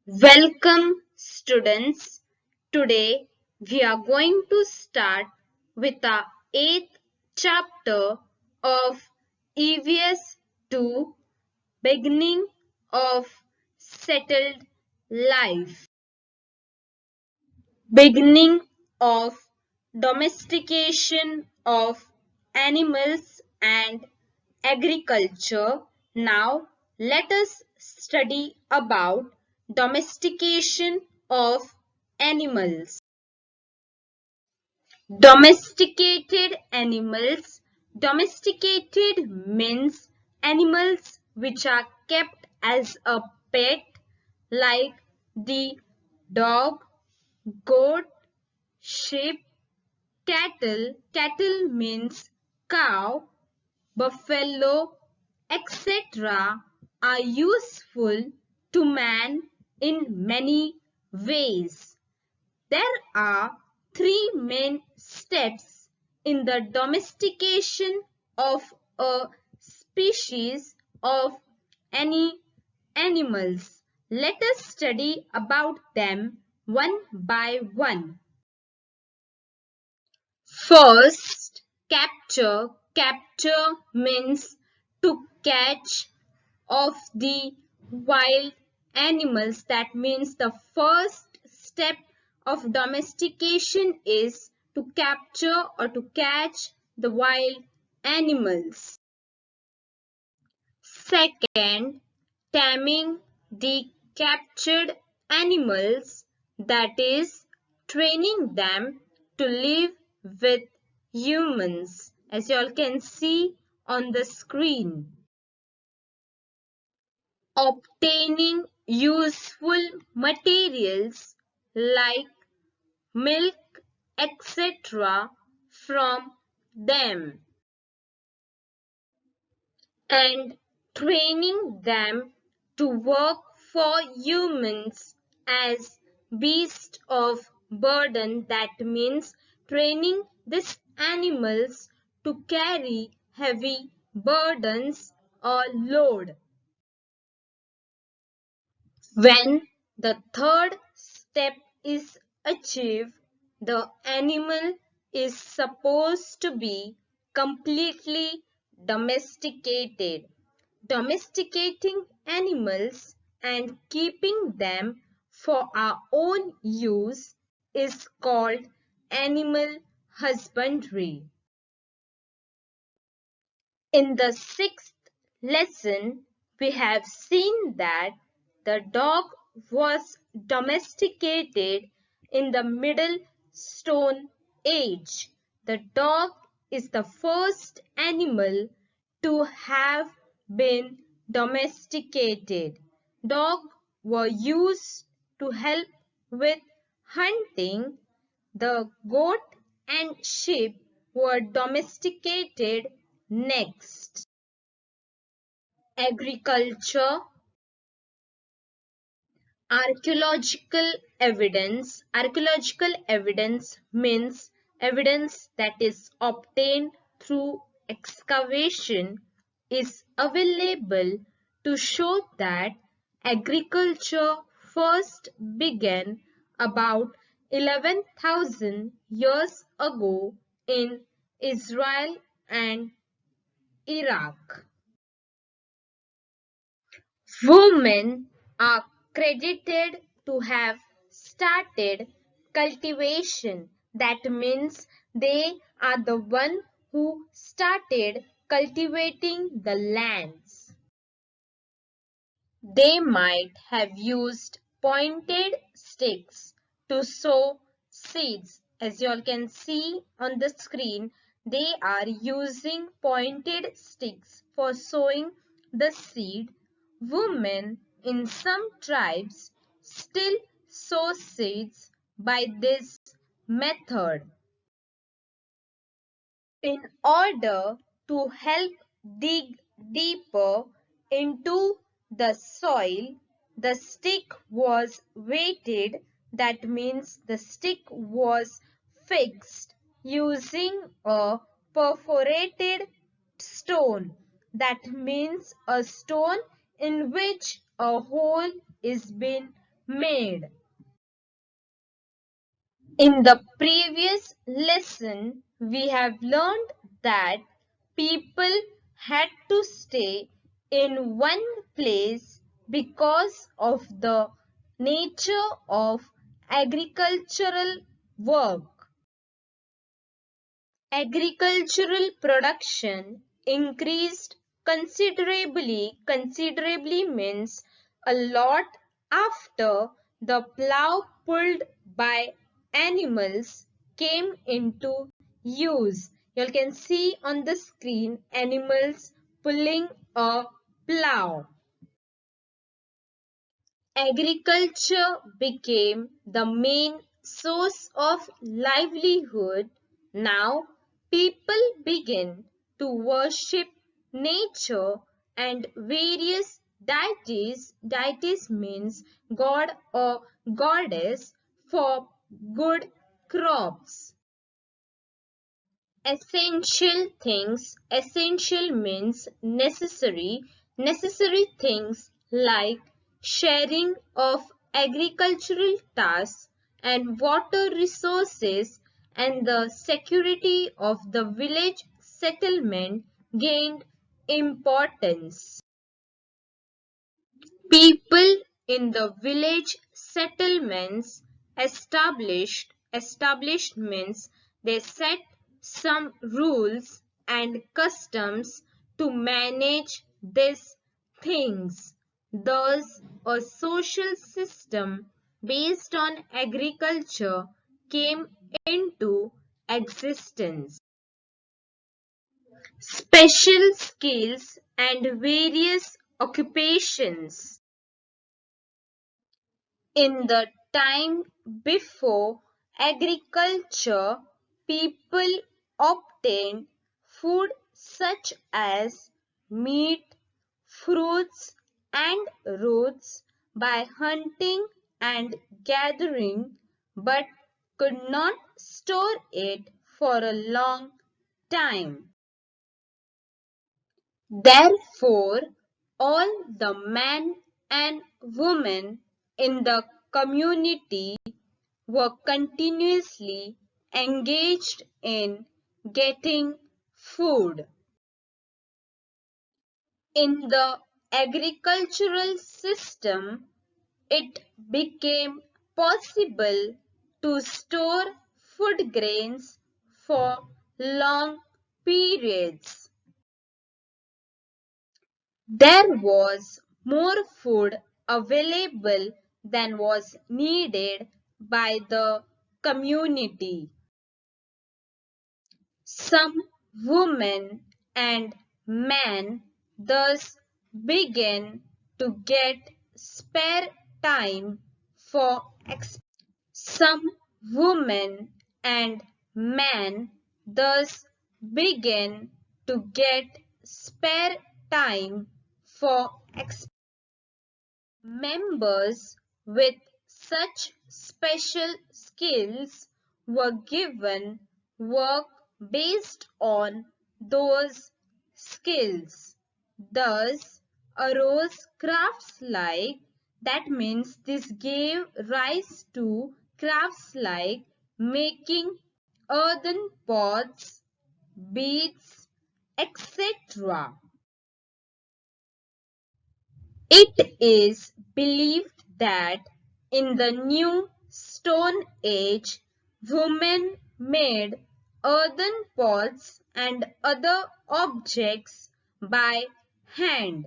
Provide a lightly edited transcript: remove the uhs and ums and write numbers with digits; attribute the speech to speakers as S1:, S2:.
S1: Welcome students. Today we are going to start with the 8th chapter of EVS 2, Beginning of Settled Life. Beginning of Domestication of Animals and Agriculture. Now let us study about domestication of animals. Domesticated animals. Domesticated means animals which are kept as a pet, like the dog, goat, sheep, cattle. Cattle means cow, buffalo, etc. are useful to man in many ways. There are three main steps in the domestication of a species of any animals. Let us study about them one by one. First, capture. Capture means to catch of the wild animals. That means the first step of domestication is to capture or to catch the wild animals. Second, taming the captured animals, that is, training them to live with humans, as you all can see on the screen. Obtaining useful materials like milk, etc. from them, and training them to work for humans as beasts of burden. That means training these animals to carry heavy burdens or load. When the third step is achieved, the animal is supposed to be completely domesticated. Domesticating animals and keeping them for our own use is called animal husbandry. In the sixth lesson, we have seen that the dog was domesticated in the Middle Stone Age. The dog is the first animal to have been domesticated. Dogs were used to help with hunting. The goat and sheep were domesticated next. Agriculture. Archaeological evidence. Archaeological evidence means evidence that is obtained through excavation is available to show that agriculture first began about 11,000 years ago in Israel and Iraq. Women are credited to have started cultivation. That means they are the one who started cultivating the lands. They might have used pointed sticks to sow seeds. As you all can see on the screen, they are using pointed sticks for sowing the seed. Women in some tribes still sow seeds by this method. In order to help dig deeper into the soil, the stick was weighted. That means the stick was fixed using a perforated stone. That means a stone in which a hole is been made. In the previous lesson, we have learned that people had to stay in one place because of the nature of agricultural work. Agricultural production increased considerably. Considerably means a lot after the plough pulled by animals came into use. You can see on the screen animals pulling a plough. Agriculture became the main source of livelihood. Now people begin to worship nature and various deities. Deities means god or goddess for good crops. Essential things. Essential means necessary. Necessary things like sharing of agricultural tasks and water resources and the security of the village settlement gained importance. People in the village settlements established means they set some rules and customs to manage these things. Thus, a social system based on agriculture came into existence. Special skills and various occupations. In the time before agriculture, people obtained food such as meat, fruits, and roots by hunting and gathering, but could not store it for a long time. Therefore, all the men and women in the community were continuously engaged in getting food. In the agricultural system, it became possible to store food grains for long periods. There was more food available than was needed by the community. Some women and men thus began to get spare time for some women and men thus began to get spare time for members with such special skills were given work based on those skills. Thus arose crafts like, that means this gave rise to crafts like making earthen pots, beads, etc. It is believed that in the New Stone Age, women made earthen pots and other objects by hand.